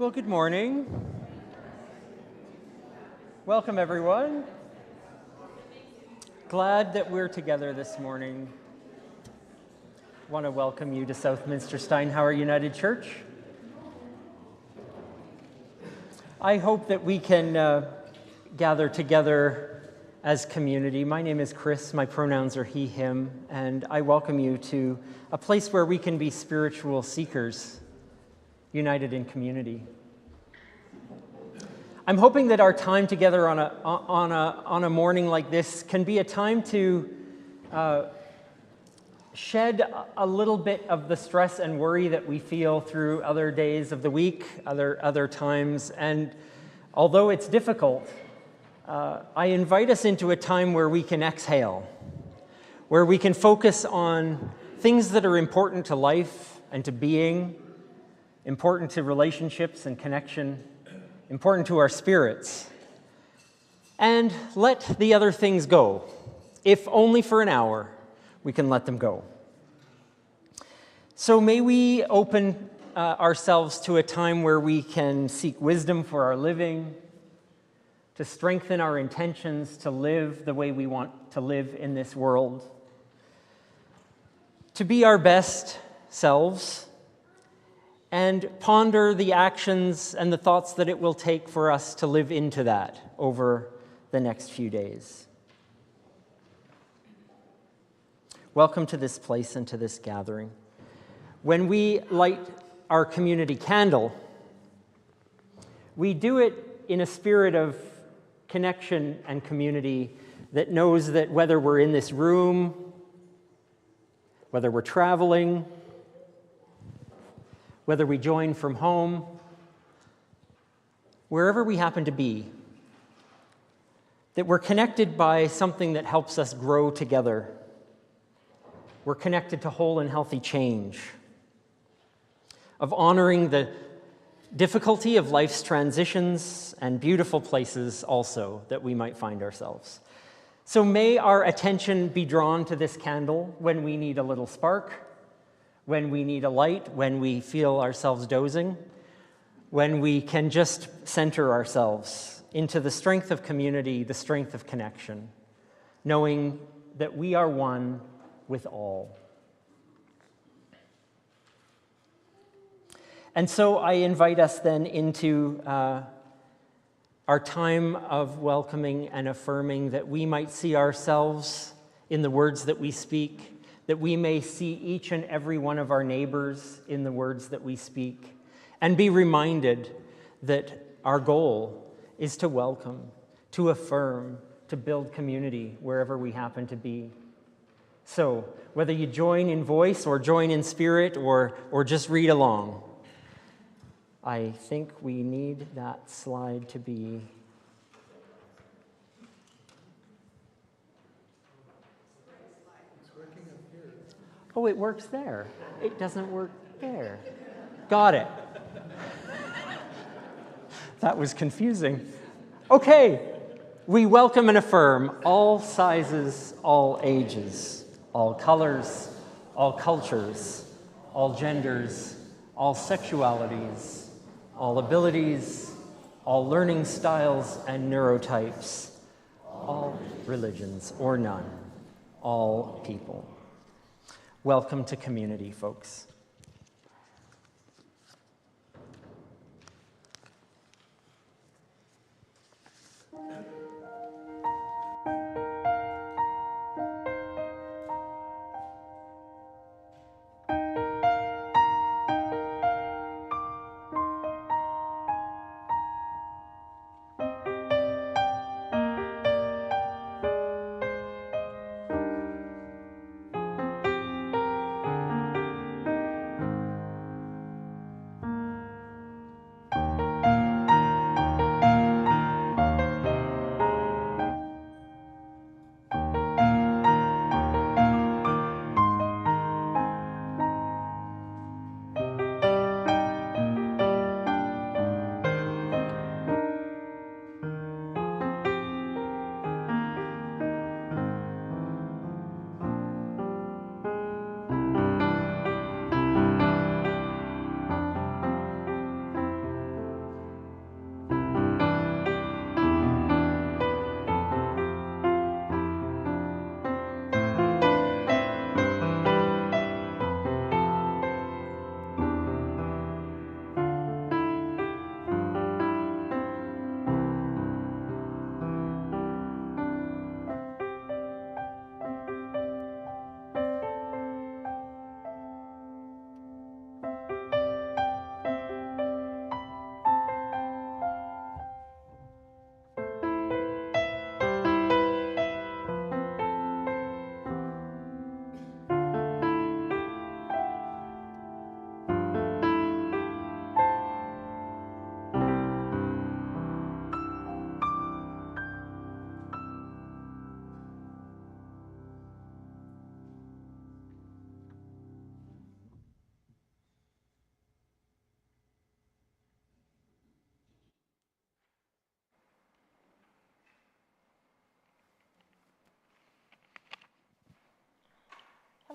Well, good morning. Welcome, everyone. Glad that we're together this morning. Want to welcome you to Southminster Steinhauer United Church. I hope that we can gather together as community. My name is Chris, my pronouns are he, him, and I welcome you to a place where we can be spiritual seekers, united in community. I'm hoping that our time together on a morning like this can be a time to shed a little bit of the stress and worry that we feel through other days of the week, other times. And although it's difficult, I invite us into a time where we can exhale, where we can focus on things that are important to life and to being, important to relationships and connection, important to our spirits, and let the other things go. If only for an hour, we can let them go. So may we open ourselves to a time where we can seek wisdom for our living, to strengthen our intentions to live the way we want to live in this world, to be our best selves, and ponder the actions and the thoughts that it will take for us to live into that over the next few days. Welcome to this place and to this gathering. When we light our community candle, we do it in a spirit of connection and community that knows that whether we're in this room, whether we're traveling, whether we join from home, wherever we happen to be, that we're connected by something that helps us grow together. We're connected to whole and healthy change, of honoring the difficulty of life's transitions and beautiful places also that we might find ourselves. So may our attention be drawn to this candle when we need a little spark, when we need a light, when we feel ourselves dozing, when we can just center ourselves into the strength of community, the strength of connection, knowing that we are one with all. And so I invite us then into our time of welcoming and affirming, that we might see ourselves in the words that we speak, that we may see each and every one of our neighbors in the words that we speak, and be reminded that our goal is to welcome, to affirm, to build community wherever we happen to be. So, whether you join in voice or join in spirit or just read along, I think we need that slide to be... Oh, it works there. It doesn't work there. Got it. That was confusing. Okay, we welcome and affirm all sizes, all ages, all colors, all cultures, all genders, all sexualities, all abilities, all learning styles and neurotypes, all religions or none, all people. Welcome to community, folks.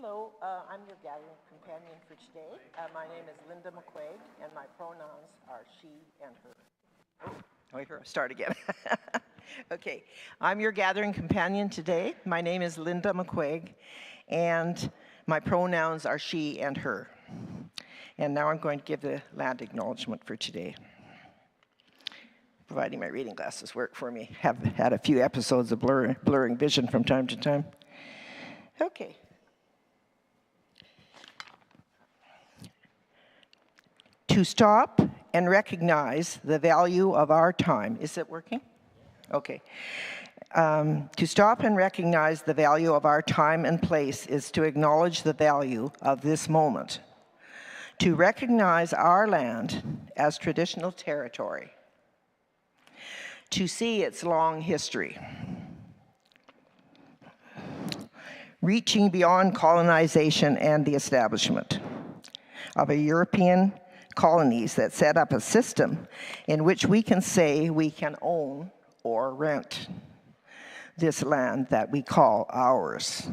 Hello, I'm your gathering companion for today. My name is Linda McQuaig, and my pronouns are she and her. Oh, here, start again. Okay, I'm your gathering companion today. My name is Linda McQuaig, and my pronouns are she and her. And now I'm going to give the land acknowledgement for today. Providing my reading glasses work for me. Have had a few episodes of blurring vision from time to time. Okay. To stop and recognize the value of our time. Is it working? Okay. To stop and recognize the value of our time and place is to acknowledge the value of this moment. To recognize our land as traditional territory. To see its long history. Reaching beyond colonization and the establishment of a European colonies that set up a system in which we can say we can own or rent this land that we call ours.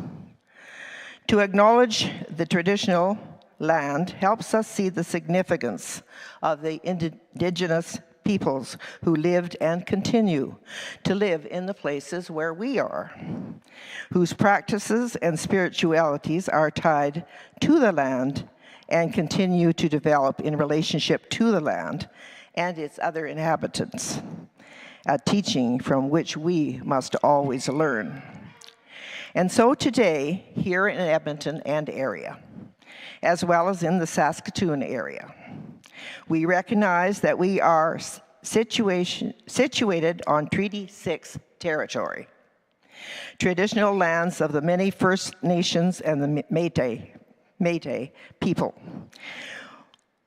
To acknowledge the traditional land helps us see the significance of the indigenous peoples who lived and continue to live in the places where we are, whose practices and spiritualities are tied to the land and continue to develop in relationship to the land and its other inhabitants, a teaching from which we must always learn. And so today, here in Edmonton and area, as well as in the Saskatoon area, we recognize that we are situated on Treaty 6 territory, traditional lands of the many First Nations and the Métis people.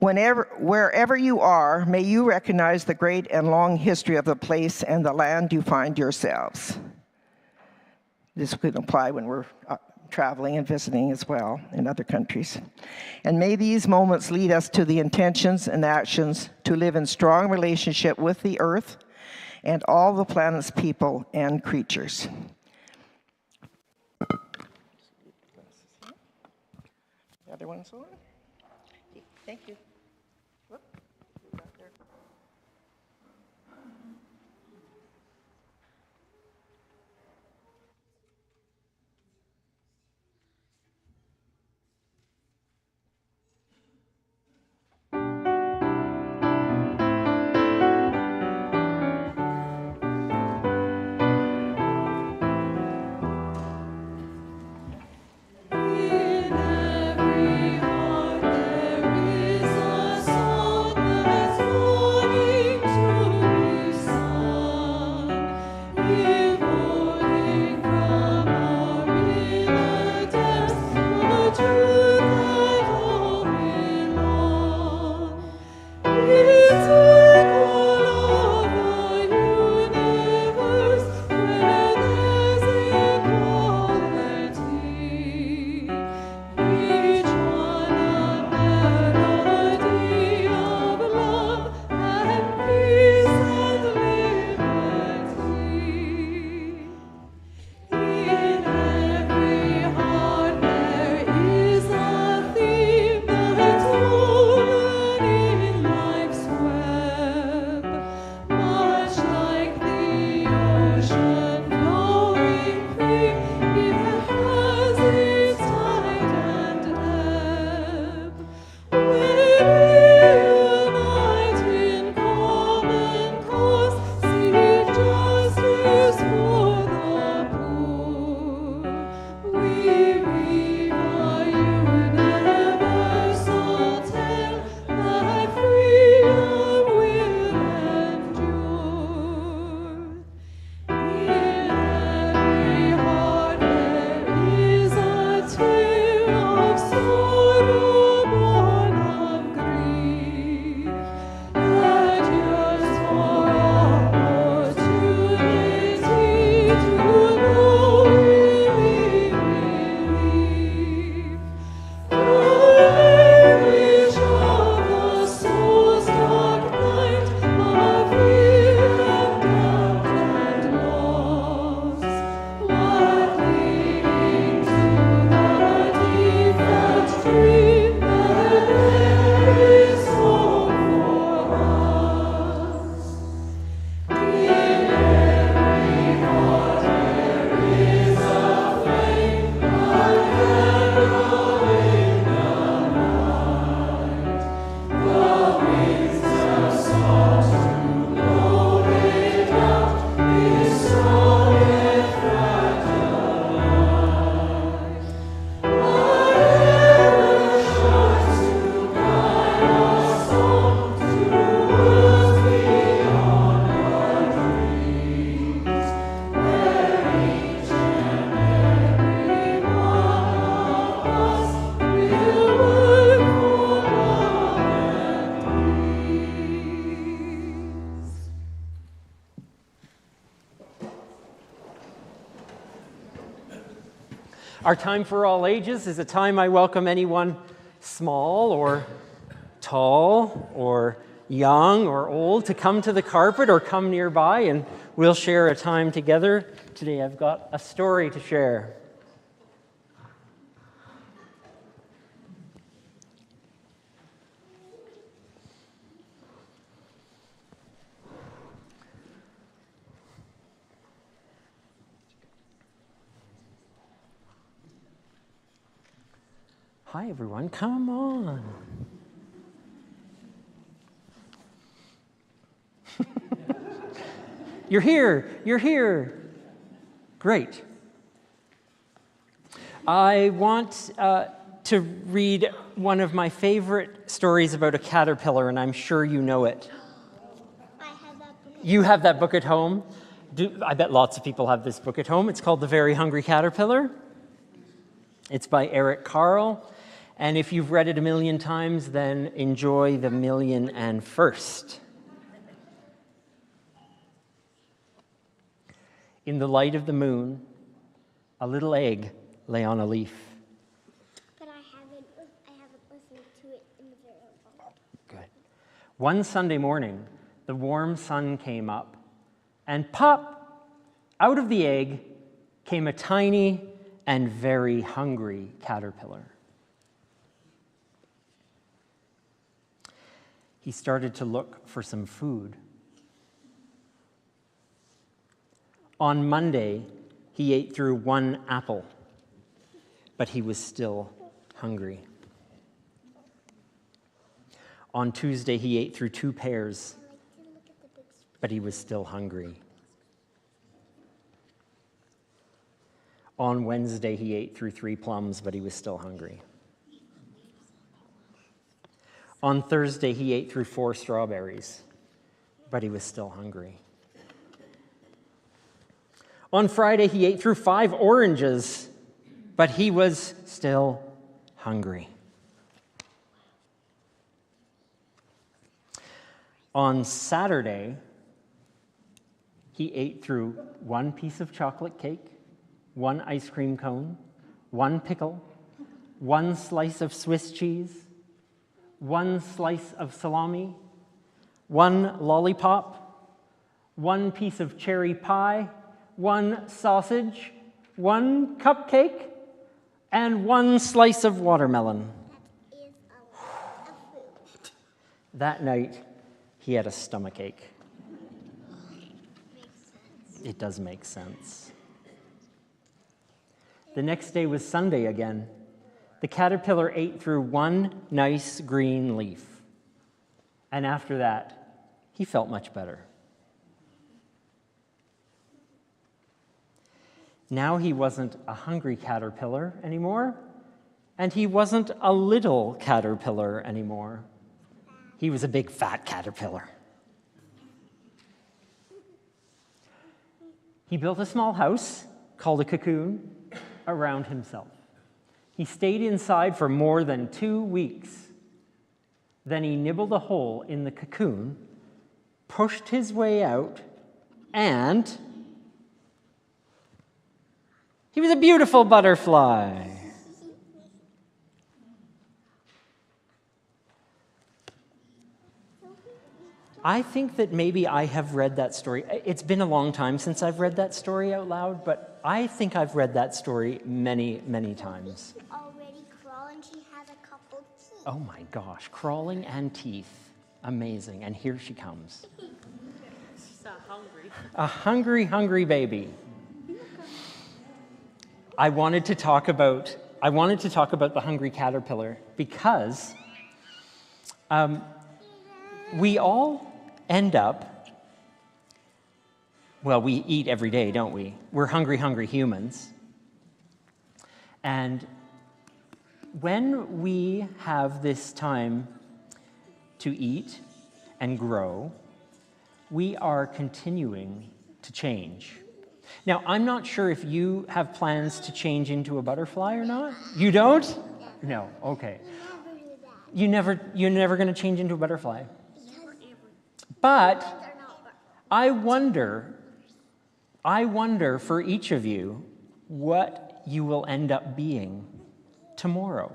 Wherever you are, may you recognize the great and long history of the place and the land you find yourselves. This could apply when we're traveling and visiting as well in other countries. And may these moments lead us to the intentions and actions to live in strong relationship with the earth and all the planet's people and creatures. The other one's on. Thank you. Whoop. Right there. Our time for all ages is a time I welcome anyone small or tall or young or old to come to the carpet or come nearby, and we'll share a time together. Today I've got a story to share. Hi, everyone. Come on. You're here. You're here. Great. I want to read one of my favorite stories about a caterpillar, and I'm sure you know it. I have that book. You have that book at home? I bet lots of people have this book at home. It's called The Very Hungry Caterpillar. It's by Eric Carle. And if you've read it a million times, then enjoy the 1,000,001st. In the light of the moon, a little egg lay on a leaf. But I haven't listened to it in the very long. Good. One Sunday morning, the warm sun came up, and pop, out of the egg came a tiny and very hungry caterpillar. He started to look for some food. On Monday, he ate through one apple, but he was still hungry. On Tuesday, he ate through 2 pears, but he was still hungry. On Wednesday, he ate through 3 plums, but he was still hungry. On Thursday, he ate through 4 strawberries, but he was still hungry. On Friday, he ate through 5 oranges, but he was still hungry. On Saturday, he ate through 1 piece of chocolate cake, 1 ice cream cone, 1 pickle, 1 slice of Swiss cheese, 1 slice of salami, 1 lollipop, 1 piece of cherry pie, 1 sausage, 1 cupcake, and 1 slice of watermelon. That is a lot of food. That night, he had a stomachache. Makes sense. It does make sense. The next day was Sunday again. The caterpillar ate through 1 nice green leaf. And after that, he felt much better. Now he wasn't a hungry caterpillar anymore, and he wasn't a little caterpillar anymore. He was a big fat caterpillar. He built a small house called a cocoon around himself. He stayed inside for more than 2 weeks. Then he nibbled a hole in the cocoon, pushed his way out, and he was a beautiful butterfly. I think that maybe I have read that story. It's been a long time since I've read that story out loud, but I think I've read that story many, many times. She's already crawling. She has a couple teeth. Oh my gosh, crawling and teeth. Amazing. And here she comes. She's hungry. A hungry, hungry baby. I wanted to talk about the hungry caterpillar because we all end up, well, we eat every day, don't we? We're hungry, hungry humans. And when we have this time to eat and grow, we are continuing to change. Now, I'm not sure if you have plans to change into a butterfly or not. You don't? No, okay. Never do that. You're never going to change into a butterfly. Because But they're not I wonder for each of you what you will end up being tomorrow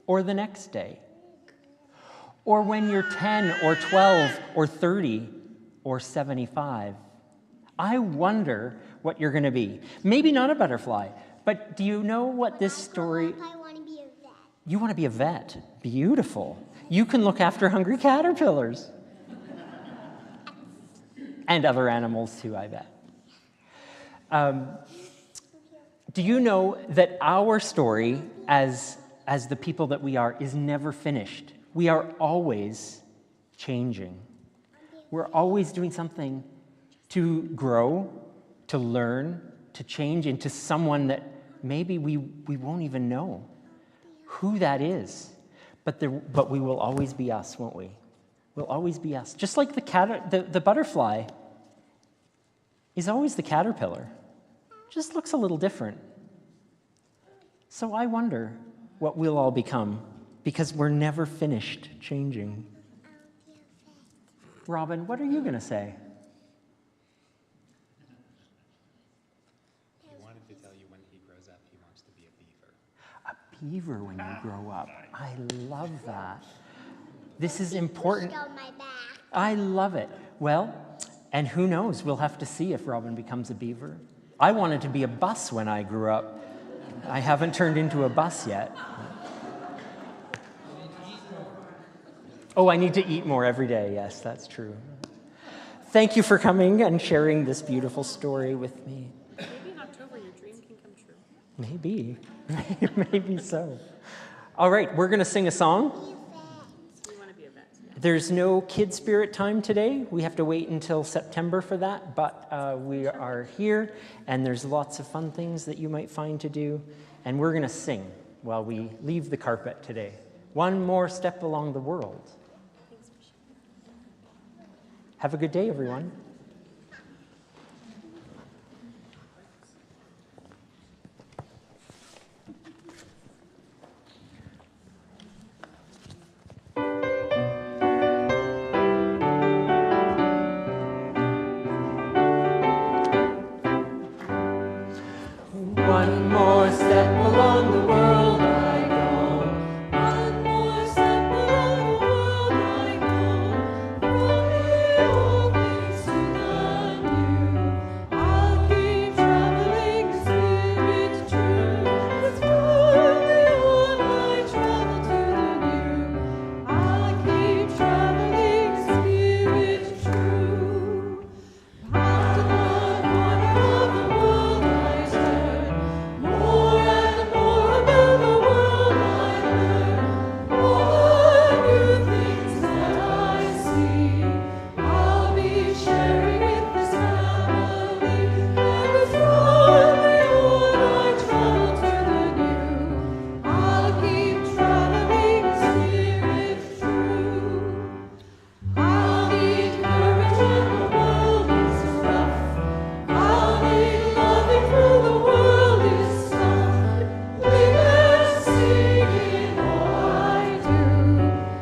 or the next day, or when you're 10 or 12 or 30 or 75. I wonder what you're going to be. Maybe not a butterfly, but do you know what this story... I want to be a vet. You want to be a vet. Beautiful. You can look after hungry caterpillars. And other animals too, I bet. Do you know that our story as the people that we are is never finished? We are always changing. We're always doing something to grow, to learn, to change into someone that maybe we won't even know who that is. But we will always be us, won't we? We'll always be us. Just like the butterfly is always the caterpillar. Just looks a little different. So I wonder what we'll all become, because we're never finished changing. Robin, what are you going to say? He wanted to tell you when he grows up, he wants to be a beaver. A beaver when you grow up. I love that. This is important. On my back. I love it. Well, and who knows? We'll have to see if Robin becomes a beaver. I wanted to be a bus when I grew up. I haven't turned into a bus yet. Oh, I need to eat more every day. Yes, that's true. Thank you for coming and sharing this beautiful story with me. Maybe in October your dream can come true. Maybe. Maybe so. All right, we're going to sing a song. You want to be a vet. Yeah. There's no Kid Spirit time today. We have to wait until September for that, but we are here, and there's lots of fun things that you might find to do, and we're going to sing while we leave the carpet today. One more step along the world. Have a good day, everyone. One more step along the world I go. One more step along the world I go. From the old things to the new, I'll keep traveling, spirit true. It's from the old I travel to the new. I'll keep traveling, spirit true. Past another corner of the world I turn, more and more about the world I learn, all the new things that I see, I'll be sharing with this family. And it's from the old I travel to the new, I'll keep traveling, spirit true. I'll need courage when the world is rough. I'll need loving through the world is tough. Live and sing in all I do.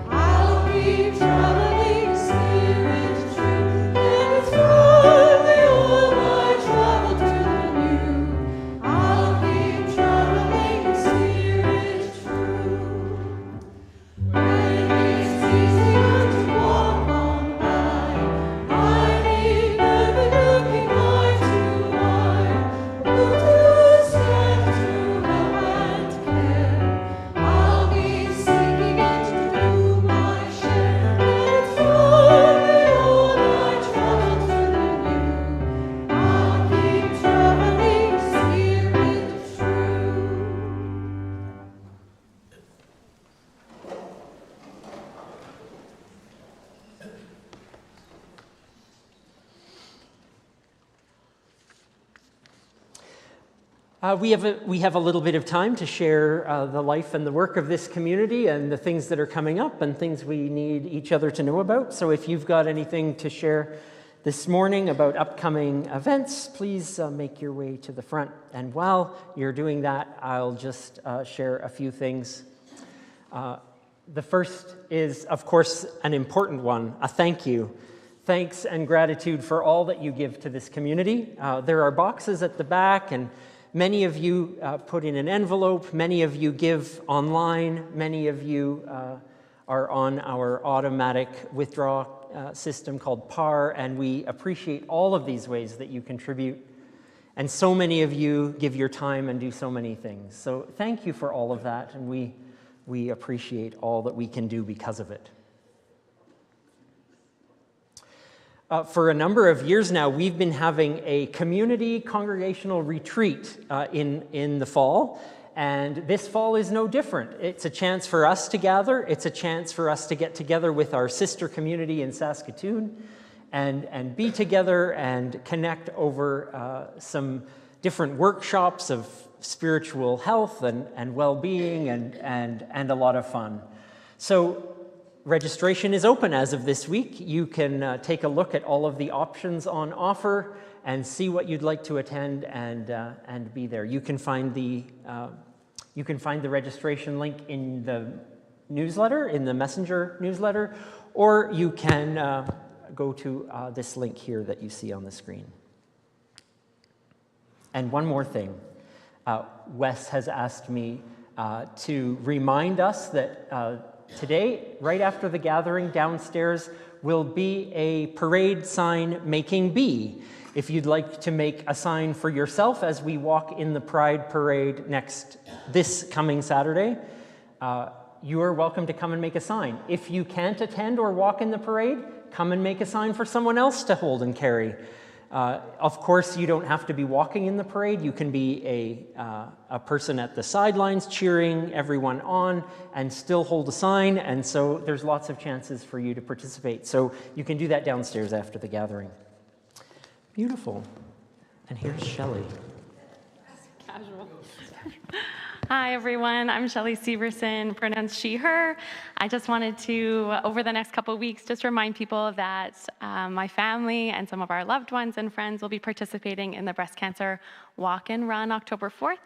I'll keep traveling, spirit true. And it's from the old I travel to the new. I'll keep traveling, spirit true. When it's easier to walk on by, I need never looking eye to eye. Will to stand to help and care. I'll be seeking it to do my share. It's from the old I travel to the new. I'll keep traveling, spirit true. We have a little bit of time to share the life and the work of this community and the things that are coming up and things we need each other to know about. So if you've got anything to share this morning about upcoming events, please make your way to the front. And while you're doing that, I'll just share a few things. The first is, of course, an important one, a thank you. Thanks and gratitude for all that you give to this community. There are boxes at the back, and Many of you put in an envelope, many of you give online, many of you are on our automatic withdrawal system called PAR, and we appreciate all of these ways that you contribute. And so many of you give your time and do so many things. So thank you for all of that, and we appreciate all that we can do because of it. For a number of years now, we've been having a community congregational retreat in the fall, and this fall is no different. It's a chance for us to gather. It's a chance for us to get together with our sister community in Saskatoon and be together and connect over some different workshops of spiritual health and well-being and a lot of fun. So registration is open as of this week. You can take a look at all of the options on offer and see what you'd like to attend and be there. You can find the registration link in the newsletter, in the messenger newsletter, or you can go to this link here that you see on the screen. And one more thing. Wes has asked me to remind us that today, right after the gathering downstairs, will be a parade sign making bee. If you'd like to make a sign for yourself as we walk in the Pride Parade this coming Saturday, you are welcome to come and make a sign. If you can't attend or walk in the parade, come and make a sign for someone else to hold and carry. Of course, you don't have to be walking in the parade. You can be a person at the sidelines cheering everyone on and still hold a sign, and so there's lots of chances for you to participate. So you can do that downstairs after the gathering. Beautiful. And here's Shelley. Casual. Hi, everyone. I'm Shelley Severson, pronounced she, her. I just wanted to, over the next couple of weeks, just remind people that my family and some of our loved ones and friends will be participating in the Breast Cancer Walk and Run October 4th.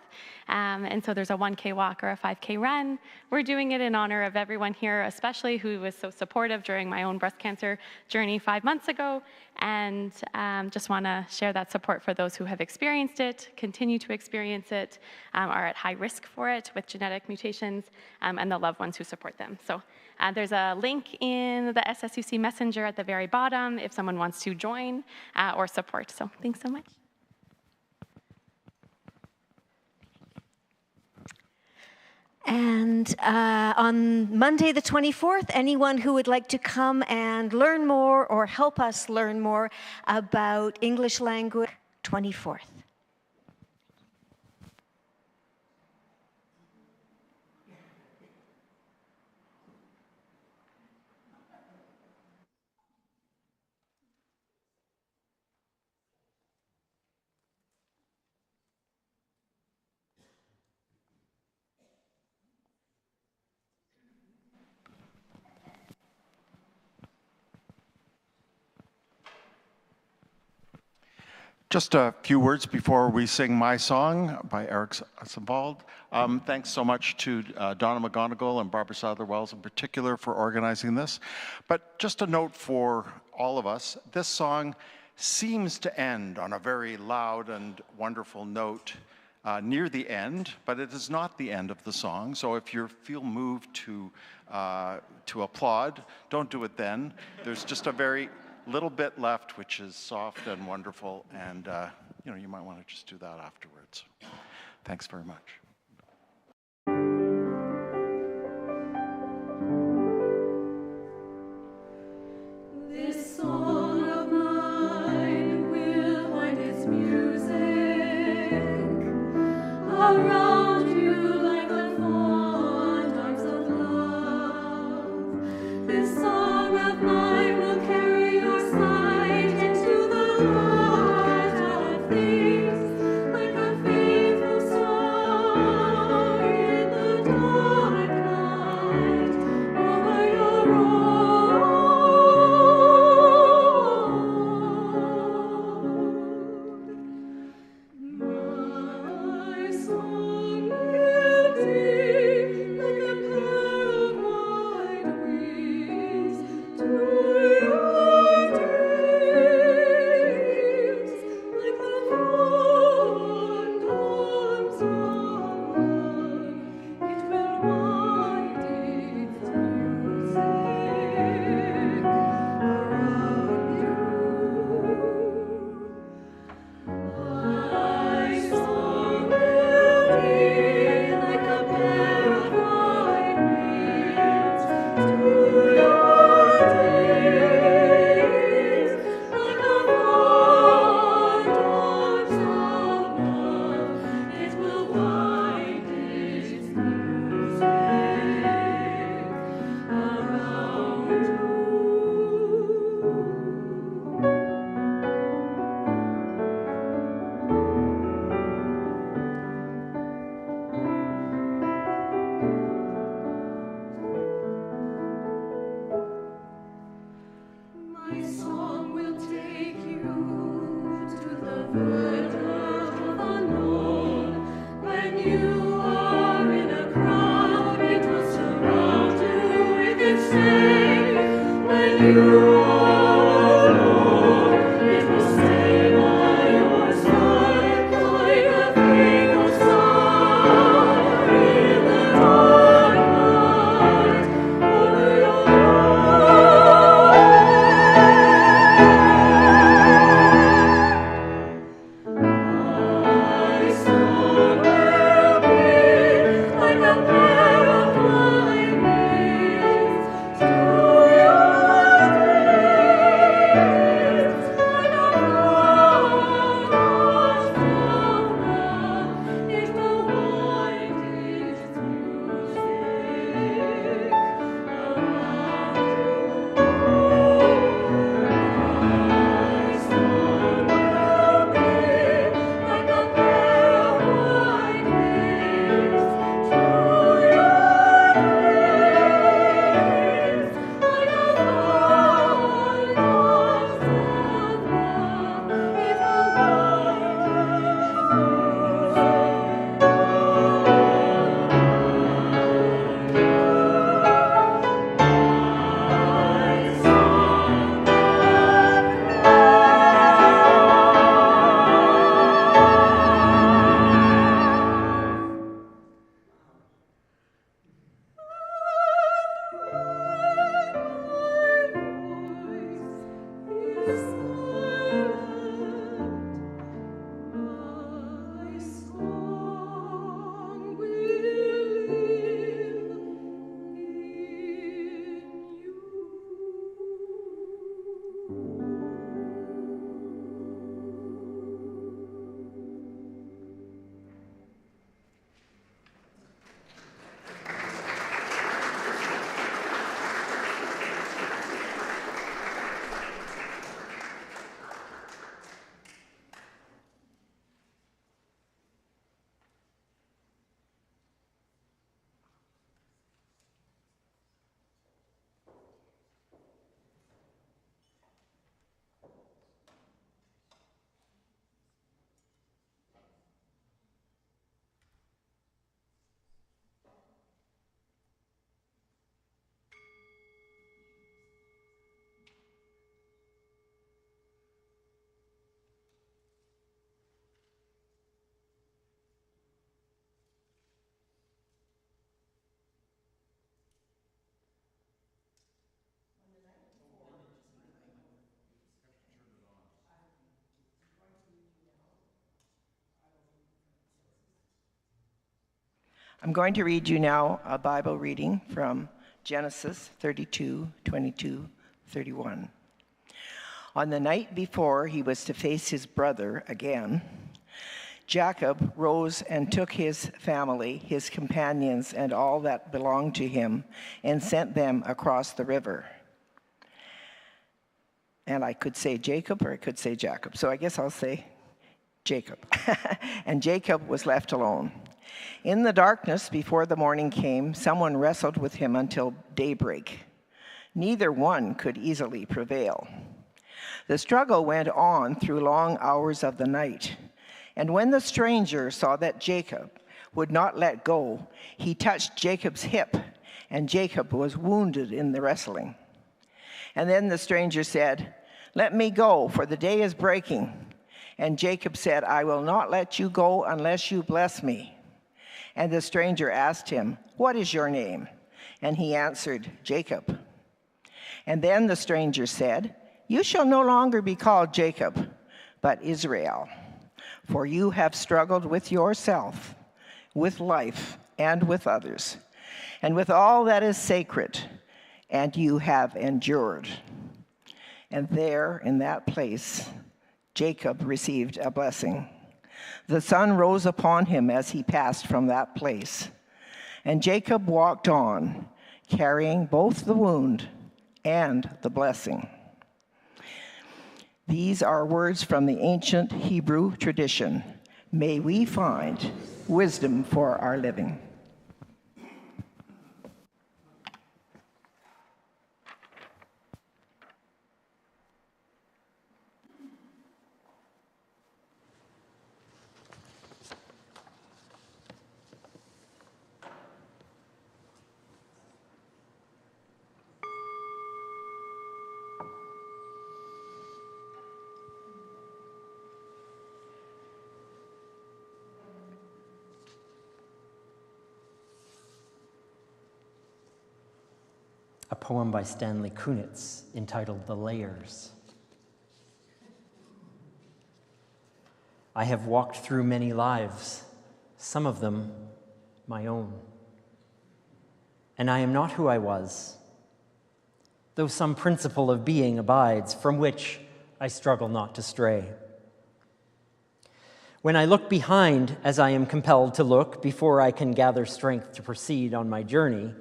And so there's a 1K walk or a 5K run. We're doing it in honor of everyone here, especially who was so supportive during my own breast cancer journey 5 months ago. And just want to share that support for those who have experienced it, continue to experience it, are at high risk for it with genetic mutations, and the loved ones who support them. So there's a link in the SSUC Messenger at the very bottom if someone wants to join or support. So thanks so much. And on Monday the 24th, anyone who would like to come and learn more or help us learn more about English language, 24th. Just a few words before we sing My Song by Eric Sembald. Thanks so much to Donna McGonigal and Barbara Sadler-Wells in particular for organizing this. But just a note for all of us, this song seems to end on a very loud and wonderful note near the end, but it is not the end of the song. So if you feel moved to applaud, don't do it then. There's just a very little bit left, which is soft and wonderful, and you might want to just do that afterwards. Thanks very much. This song of mine will find its music around you like the fond arms of love. This song of mine will carry your sight into the light of things like a faithful song. I'm going to read you now a Bible reading from Genesis 32, 22, 31. On the night before he was to face his brother again, Jacob rose and took his family, his companions, and all that belonged to him, and sent them across the river. And I could say Jacob, or I could say Jacob. So I guess I'll say Jacob. And Jacob was left alone. In the darkness before the morning came, someone wrestled with him until daybreak. Neither one could easily prevail. The struggle went on through long hours of the night. And when the stranger saw that Jacob would not let go, he touched Jacob's hip, and Jacob was wounded in the wrestling. And then the stranger said, "Let me go, for the day is breaking." And Jacob said, "I will not let you go unless you bless me." And the stranger asked him, "What is your name?" And he answered, "Jacob." And then the stranger said, "You shall no longer be called Jacob, but Israel, for you have struggled with yourself, with life, and with others, and with all that is sacred, and you have endured." And there, in that place, Jacob received a blessing. The sun rose upon him as he passed from that place. And Jacob walked on, carrying both the wound and the blessing. These are words from the ancient Hebrew tradition. May we find wisdom for our living. poem by Stanley Kunitz entitled The Layers. I have walked through many lives, some of them my own. And I am not who I was, though some principle of being abides, from which I struggle not to stray. When I look behind, as I am compelled to look before I can gather strength to proceed on my journey,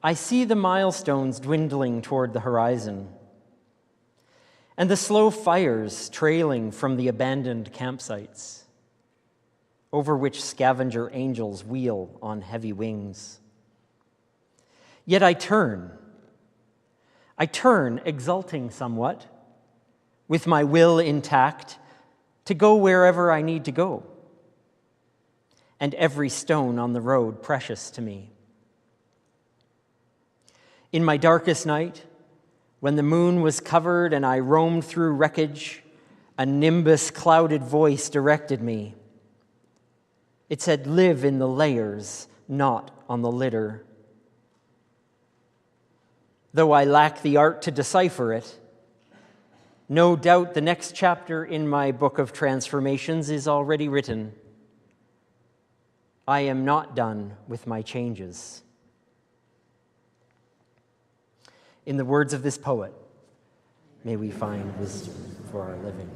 I see the milestones dwindling toward the horizon, and the slow fires trailing from the abandoned campsites, over which scavenger angels wheel on heavy wings. Yet I turn, exulting somewhat, with my will intact, to go wherever I need to go, and every stone on the road precious to me. In my darkest night, when the moon was covered and I roamed through wreckage, a nimbus-clouded voice directed me. It said, "Live in the layers, not on the litter." Though I lack the art to decipher it, no doubt the next chapter in my book of transformations is already written. I am not done with my changes. In the words of this poet, may we find wisdom for our living.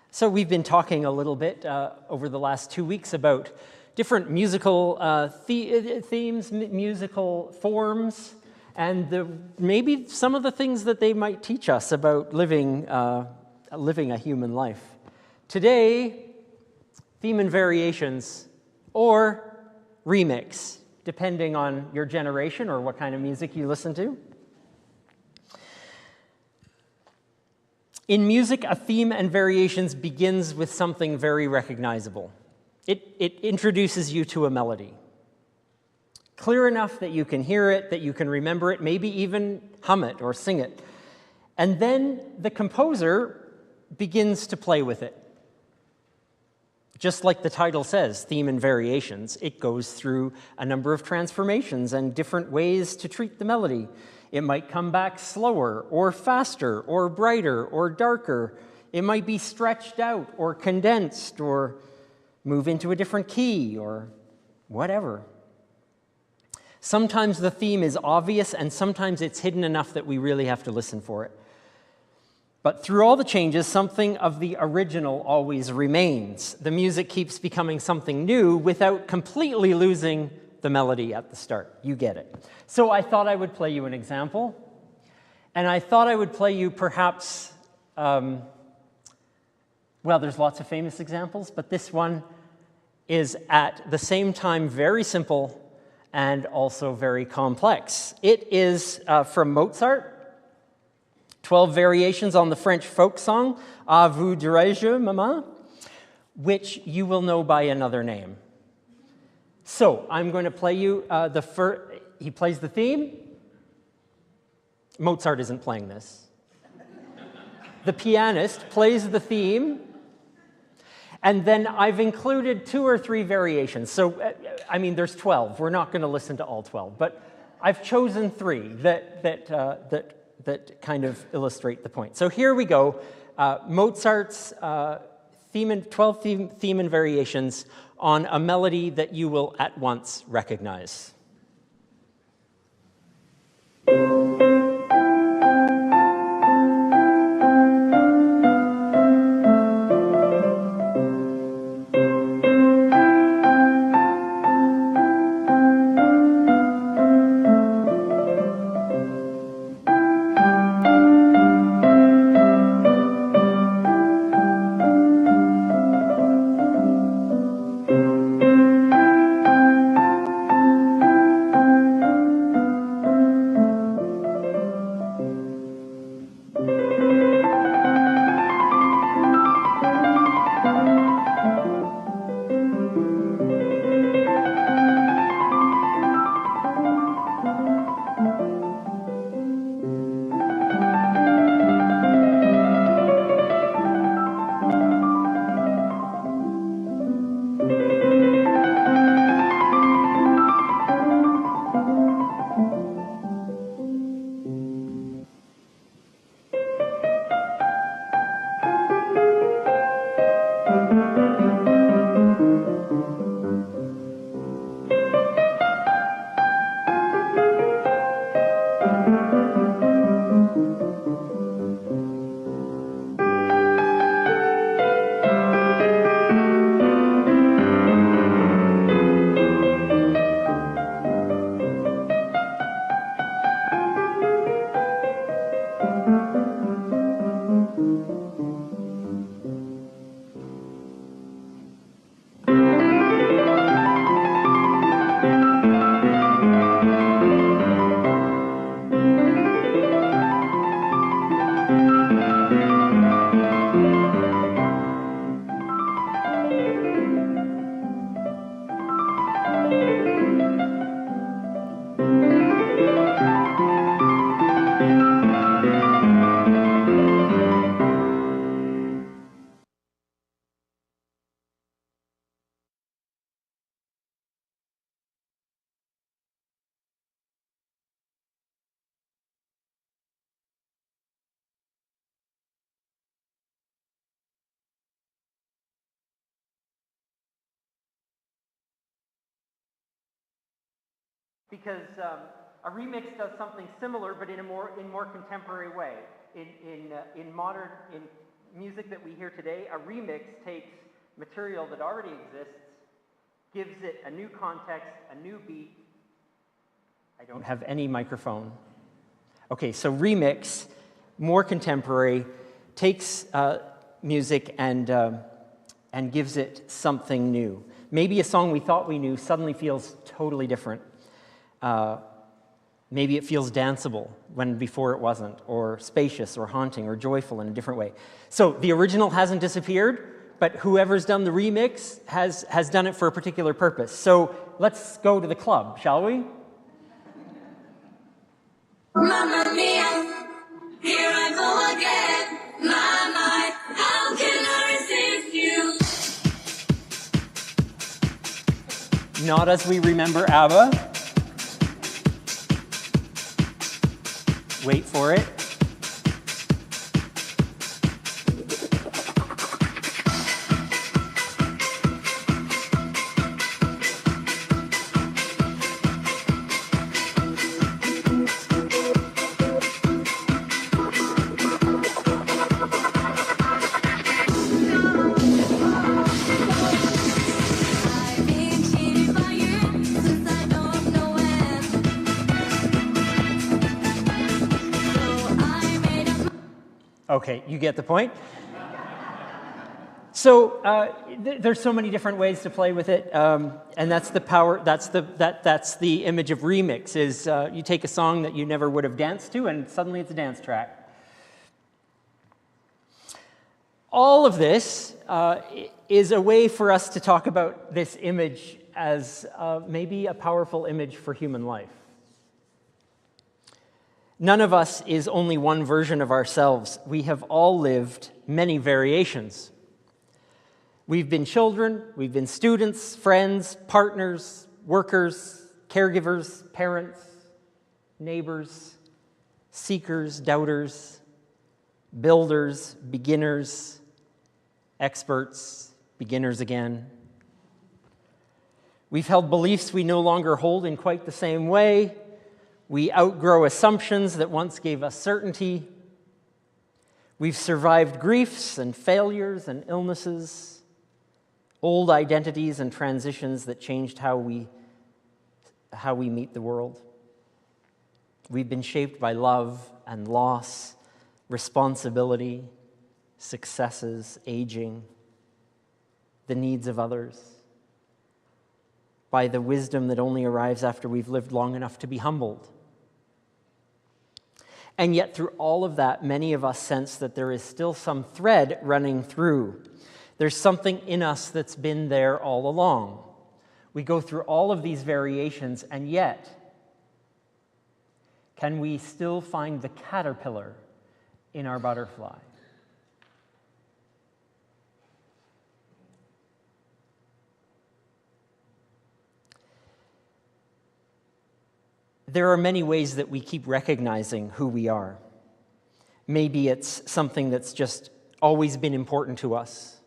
So we've been talking a little bit over the last 2 weeks about different musical themes, musical forms, and maybe some of the things that they might teach us about living a human life. Today, theme and variations, or remix, depending on your generation or what kind of music you listen to. In music, a theme and variations begins with something very recognizable. It introduces you to a melody. Clear enough that you can hear it, that you can remember it, maybe even hum it or sing it. And then the composer begins to play with it. Just like the title says, theme and variations, it goes through a number of transformations and different ways to treat the melody. It might come back slower or faster or brighter or darker. It might be stretched out or condensed or move into a different key or whatever. Sometimes the theme is obvious and sometimes it's hidden enough that we really have to listen for it. But through all the changes, something of the original always remains. The music keeps becoming something new without completely losing the melody at the start. You get it. So I thought I would play you an example. And I thought I would play you perhaps, well, there's lots of famous examples, but this one is at the same time very simple and also very complex. It is from Mozart. 12 variations on the French folk song, À vous dirai-je, maman, which you will know by another name. So I'm going to play you he plays the theme. Mozart isn't playing this. The pianist plays the theme, and then I've included 2 or 3 variations. So, I mean, there's 12. We're not going to listen to all 12, but I've chosen 3 that kind of illustrate the point. So here we go. Mozart's 12 theme and variations on a melody that you will at once recognize. because a remix does something similar, but in more contemporary way. In modern music that we hear today, a remix takes material that already exists, gives it a new context, a new beat. I don't have any microphone. Okay, so remix, more contemporary, takes music and gives it something new. Maybe a song we thought we knew suddenly feels totally different. Maybe it feels danceable when before it wasn't, or spacious, or haunting, or joyful in a different way. So the original hasn't disappeared, but whoever's done the remix has done it for a particular purpose. So let's go to the club, shall we? Mamma mia, here I go again. My, how can I resist you? Not as we remember ABBA. Wait for it. I've been cheated by you since I don't know when. So I made up. Okay, you get the point. So there's so many different ways to play with it, and that's the power. That's the image of remix. Is you take a song that you never would have danced to, and suddenly it's a dance track. All of this is a way for us to talk about this image as maybe a powerful image for human life. None of us is only one version of ourselves. We have all lived many variations. We've been children, we've been students, friends, partners, workers, caregivers, parents, neighbors, seekers, doubters, builders, beginners, experts, beginners again. We've held beliefs we no longer hold in quite the same way. We outgrow assumptions that once gave us certainty. We've survived griefs and failures and illnesses, old identities and transitions that changed how we meet the world. We've been shaped by love and loss, responsibility, successes, aging, the needs of others, by the wisdom that only arrives after we've lived long enough to be humbled. And yet, through all of that, many of us sense that there is still some thread running through. There's something in us that's been there all along. We go through all of these variations, and yet, can we still find the caterpillar in our butterfly? There are many ways that we keep recognizing who we are. Maybe it's something that's just always been important to us.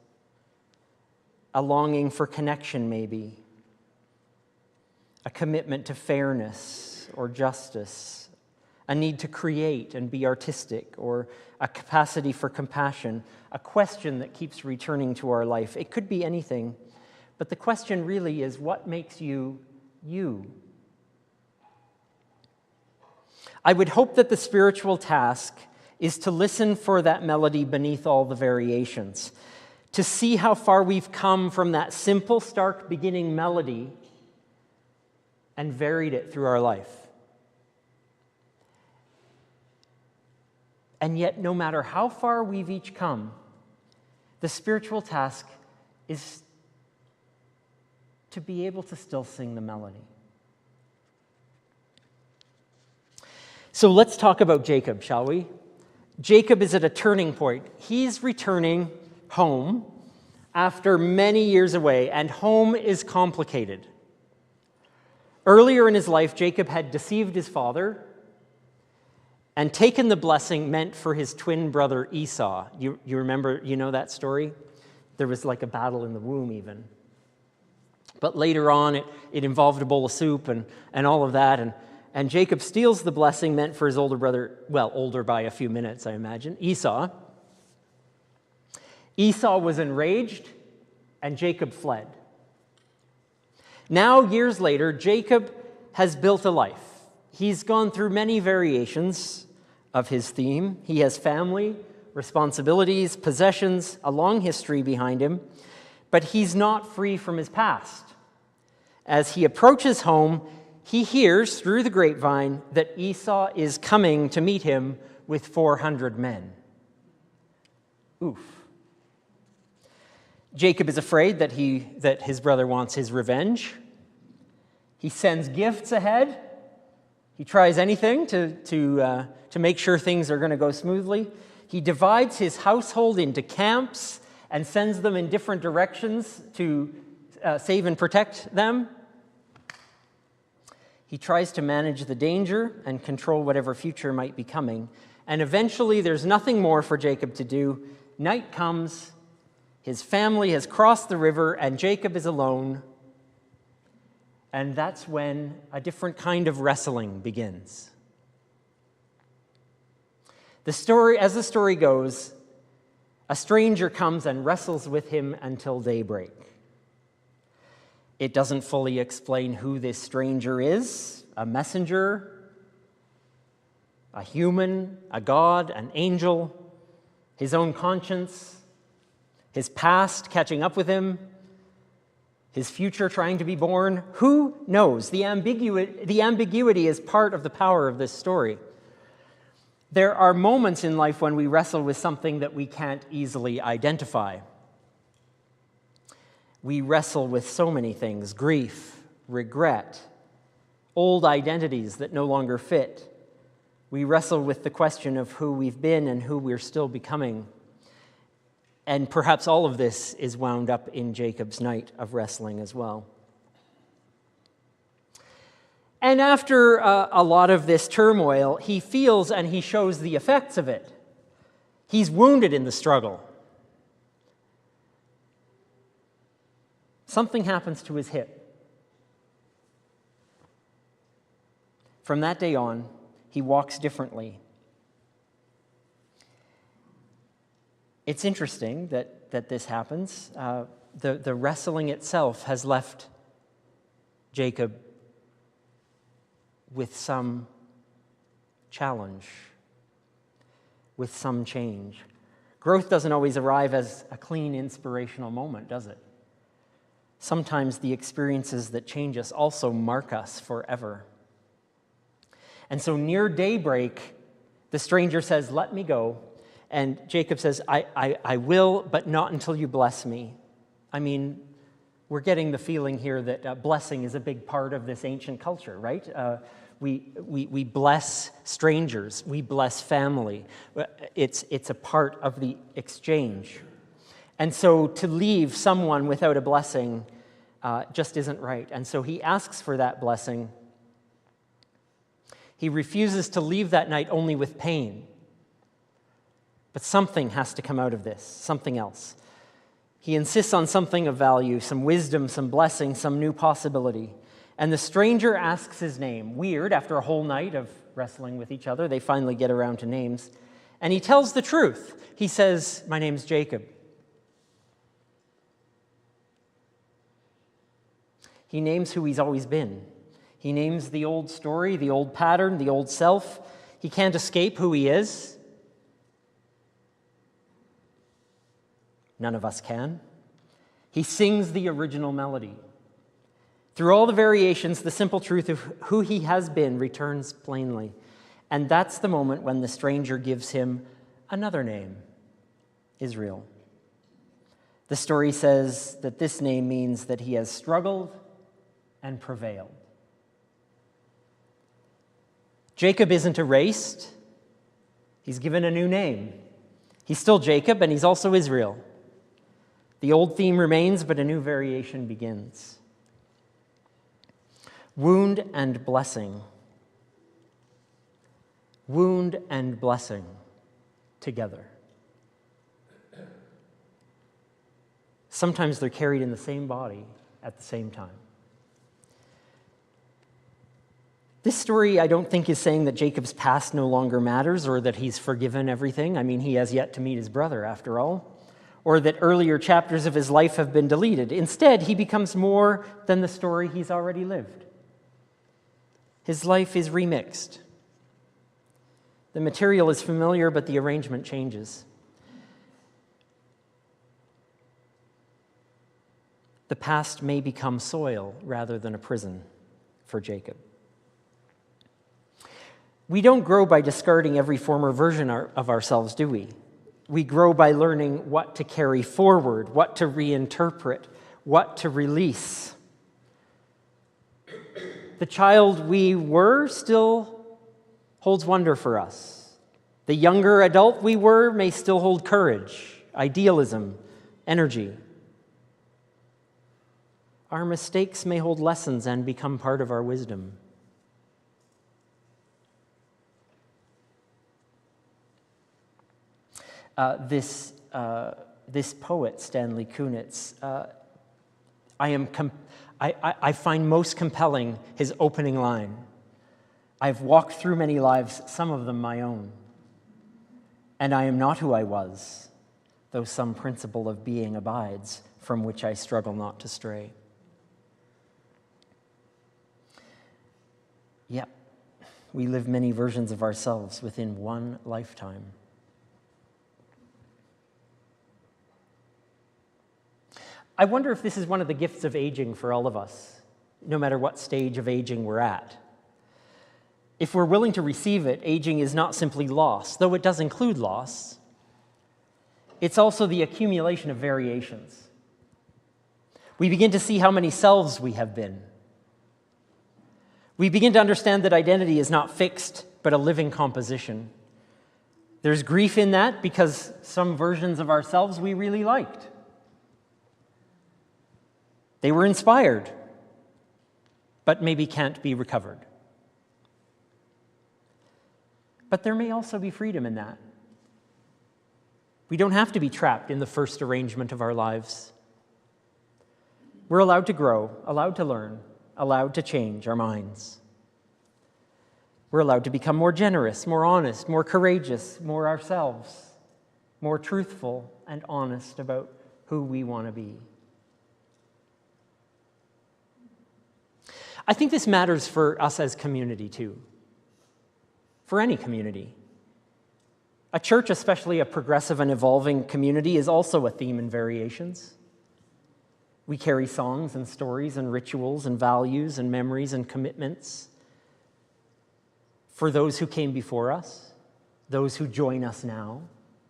A longing for connection, maybe. A commitment to fairness or justice. A need to create and be artistic, or a capacity for compassion. A question that keeps returning to our life. It could be anything, but the question really is, what makes you, you? I would hope that the spiritual task is to listen for that melody beneath all the variations, to see how far we've come from that simple, stark beginning melody and varied it through our life. And yet, no matter how far we've each come, the spiritual task is to be able to still sing the melody. So let's talk about Jacob, shall we? Jacob is at a turning point. He's returning home after many years away, and home is complicated. Earlier in his life, Jacob had deceived his father and taken the blessing meant for his twin brother Esau. You remember, you know that story? There was like a battle in the womb even. But later on, it involved a bowl of soup and all of that. And Jacob steals the blessing meant for his older brother, well, older by a few minutes, I imagine, Esau. Esau was enraged, and Jacob fled. Now, years later, Jacob has built a life. He's gone through many variations of his theme. He has family, responsibilities, possessions, a long history behind him, but he's not free from his past. As he approaches home, he hears through the grapevine that Esau is coming to meet him with 400 men. Oof. Jacob is afraid that his brother wants his revenge. He sends gifts ahead. He tries anything to make sure things are going to go smoothly. He divides his household into camps and sends them in different directions to save and protect them. He tries to manage the danger and control whatever future might be coming. And eventually, there's nothing more for Jacob to do. Night comes. His family has crossed the river, and Jacob is alone. And that's when a different kind of wrestling begins. As the story goes, a stranger comes and wrestles with him until daybreak. It doesn't fully explain who this stranger is, a messenger, a human, a god, an angel, his own conscience, his past catching up with him, his future trying to be born. Who knows? The ambiguity is part of the power of this story. There are moments in life when we wrestle with something that we can't easily identify. We wrestle with so many things: grief, regret, old identities that no longer fit. We wrestle with the question of who we've been and who we're still becoming. And perhaps all of this is wound up in Jacob's night of wrestling as well. And after a lot of this turmoil, he feels and he shows the effects of it. He's wounded in the struggle. Something happens to his hip. From that day on, he walks differently. It's interesting that this happens. The wrestling itself has left Jacob with some challenge, with some change. Growth doesn't always arrive as a clean, inspirational moment, does it? Sometimes the experiences that change us also mark us forever. And so near daybreak, the stranger says, "Let me go." And Jacob says, I will, but not until you bless me. I mean, we're getting the feeling here that blessing is a big part of this ancient culture, right? We bless strangers. We bless family. It's a part of the exchange. And so to leave someone without a blessing just isn't right. And so he asks for that blessing. He refuses to leave that night only with pain. But something has to come out of this, something else. He insists on something of value, some wisdom, some blessing, some new possibility. And the stranger asks his name. Weird, after a whole night of wrestling with each other, they finally get around to names. And he tells the truth. He says, "My name's Jacob." He names who he's always been. He names the old story, the old pattern, the old self. He can't escape who he is. None of us can. He sings the original melody. Through all the variations, the simple truth of who he has been returns plainly. And that's the moment when the stranger gives him another name, Israel. The story says that this name means that he has struggled and prevailed. Jacob isn't erased. He's given a new name. He's still Jacob, and he's also Israel. The old theme remains, but a new variation begins. Wound and blessing. Wound and blessing together. Sometimes they're carried in the same body at the same time. This story, I don't think, is saying that Jacob's past no longer matters or that he's forgiven everything. I mean, he has yet to meet his brother, after all, or that earlier chapters of his life have been deleted. Instead, he becomes more than the story he's already lived. His life is remixed. The material is familiar, but the arrangement changes. The past may become soil rather than a prison for Jacob. We don't grow by discarding every former version of ourselves, do we? We grow by learning what to carry forward, what to reinterpret, what to release. The child we were still holds wonder for us. The younger adult we were may still hold courage, idealism, energy. Our mistakes may hold lessons and become part of our wisdom. This poet, Stanley Kunitz, I find most compelling his opening line. I've walked through many lives, some of them my own, and I am not who I was, though some principle of being abides, from which I struggle not to stray. Yep, we live many versions of ourselves within one lifetime. I wonder if this is one of the gifts of aging for all of us, no matter what stage of aging we're at. If we're willing to receive it, aging is not simply loss, though it does include loss. It's also the accumulation of variations. We begin to see how many selves we have been. We begin to understand that identity is not fixed, but a living composition. There's grief in that because some versions of ourselves we really liked. They were inspired, but maybe can't be recovered. But there may also be freedom in that. We don't have to be trapped in the first arrangement of our lives. We're allowed to grow, allowed to learn, allowed to change our minds. We're allowed to become more generous, more honest, more courageous, more ourselves, more truthful and honest about who we want to be. I think this matters for us as community too, for any community. A church, especially a progressive and evolving community, is also a theme in variations. We carry songs and stories and rituals and values and memories and commitments for those who came before us, those who join us now,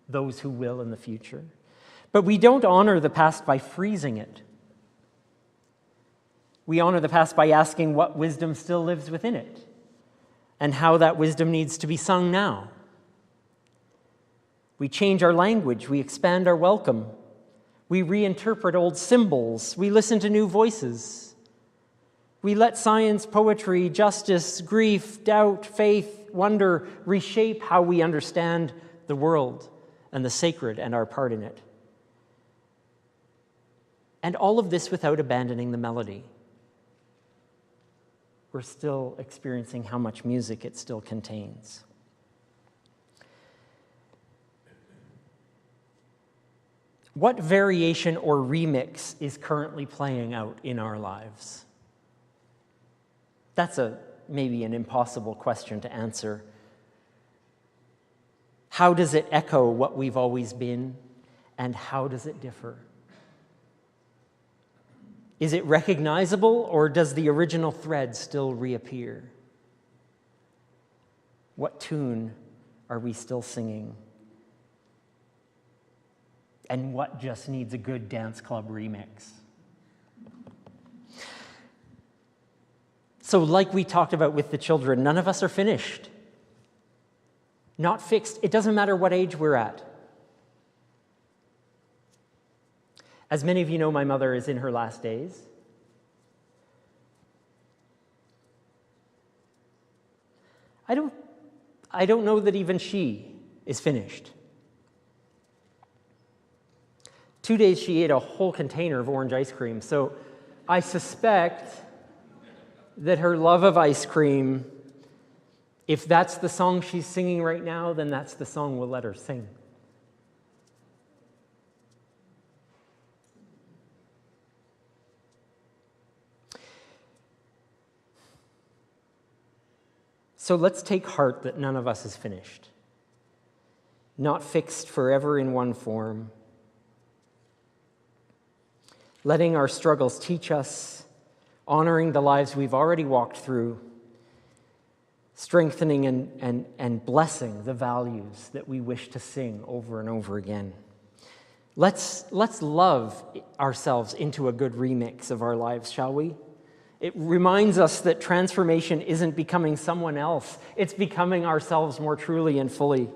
those who will in the future. But we don't honor the past by freezing it. We honor the past by asking what wisdom still lives within it and how that wisdom needs to be sung now. We change our language. We expand our welcome. We reinterpret old symbols. We listen to new voices. We let science, poetry, justice, grief, doubt, faith, wonder reshape how we understand the world and the sacred and our part in it. And all of this without abandoning the melody. We're still experiencing how much music it still contains. What variation or remix is currently playing out in our lives? That's maybe an impossible question to answer. How does it echo what we've always been, and how does it differ? Is it recognizable, or does the original thread still reappear? What tune are we still singing? And what just needs a good dance club remix? So, like we talked about with the children, none of us are finished. Not fixed. It doesn't matter what age we're at. As many of you know, my mother is in her last days. I don't know that even she is finished. 2 days she ate a whole container of orange ice cream, so I suspect that her love of ice cream, if that's the song she's singing right now, then that's the song we'll let her sing. So let's take heart that none of us is finished, not fixed forever in one form, letting our struggles teach us, honoring the lives we've already walked through, strengthening and blessing the values that we wish to sing over and over again. Let's love ourselves into a good remix of our lives, shall we? It reminds us that transformation isn't becoming someone else, it's becoming ourselves more truly and fully.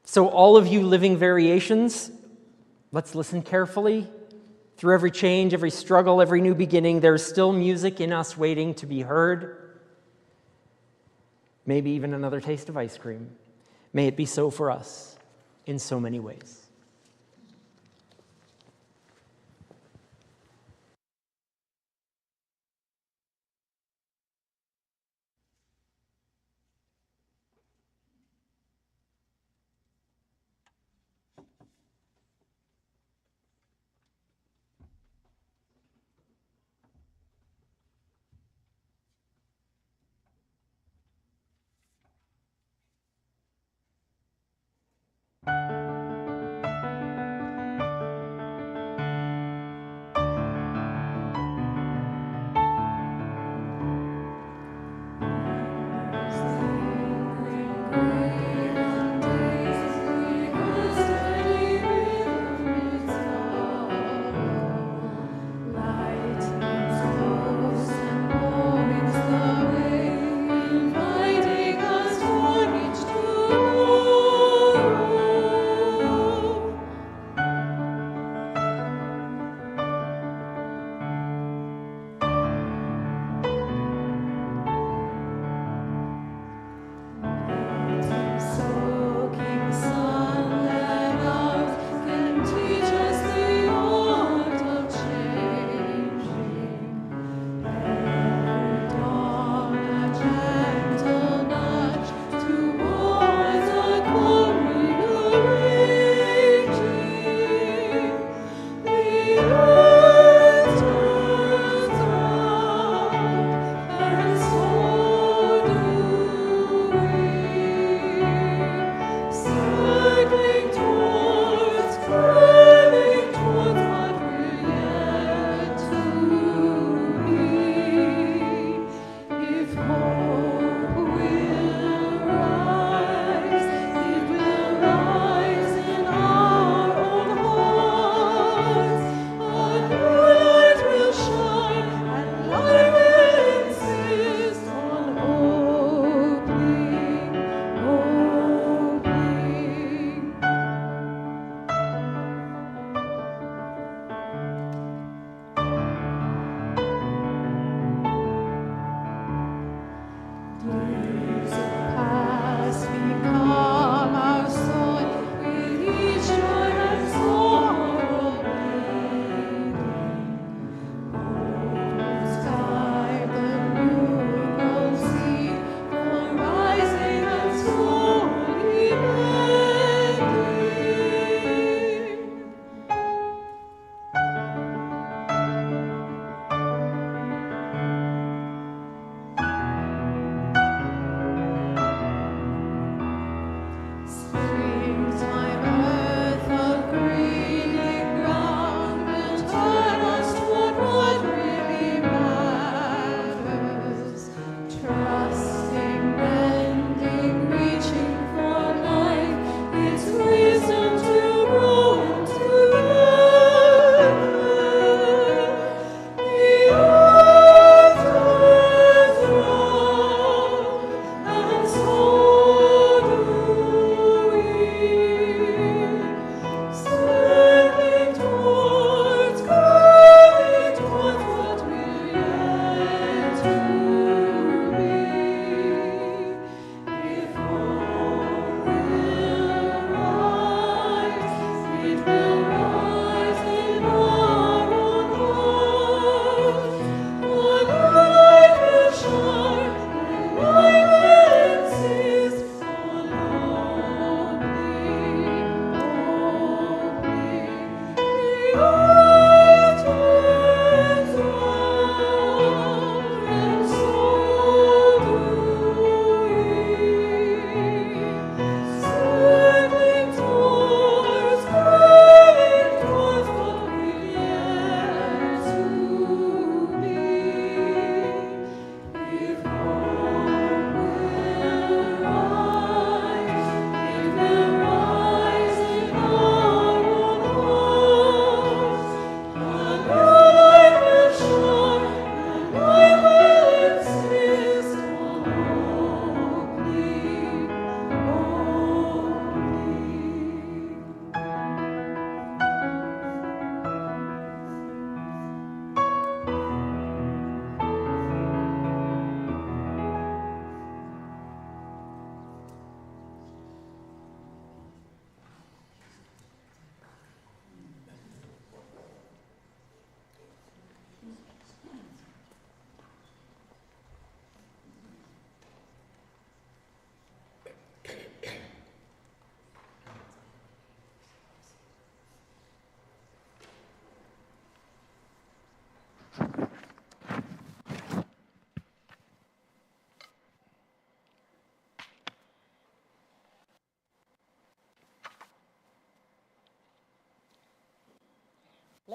So all of you living variations, let's listen carefully. Through every change, every struggle, every new beginning, there's still music in us waiting to be heard. Maybe even another taste of ice cream. May it be so for us in so many ways.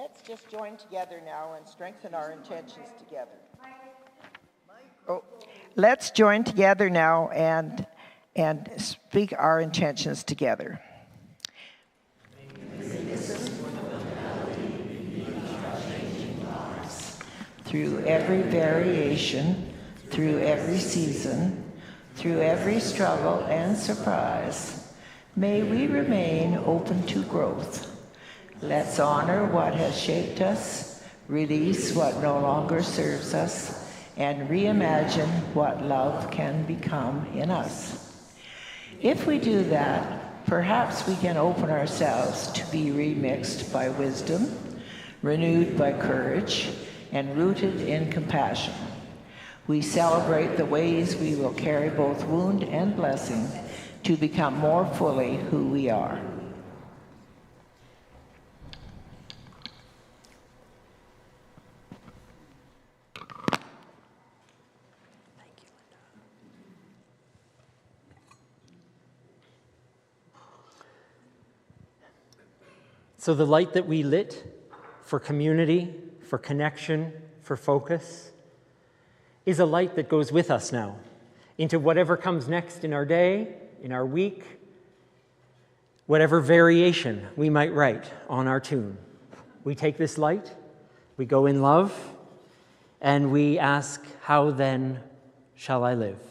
Let's just join together now and strengthen our intentions together. Oh, let's join together now and speak our intentions together. Through every variation, through every season, through every struggle and surprise, may we remain open to growth. Let's honor what has shaped us, release what no longer serves us, and reimagine what love can become in us. If we do that, perhaps we can open ourselves to be remixed by wisdom, renewed by courage, and rooted in compassion. We celebrate the ways we will carry both wound and blessing to become more fully who we are. So the light that we lit for community, for connection, for focus, is a light that goes with us now into whatever comes next in our day, in our week, whatever variation we might write on our tune. We take this light, we go in love, and we ask, how then shall I live?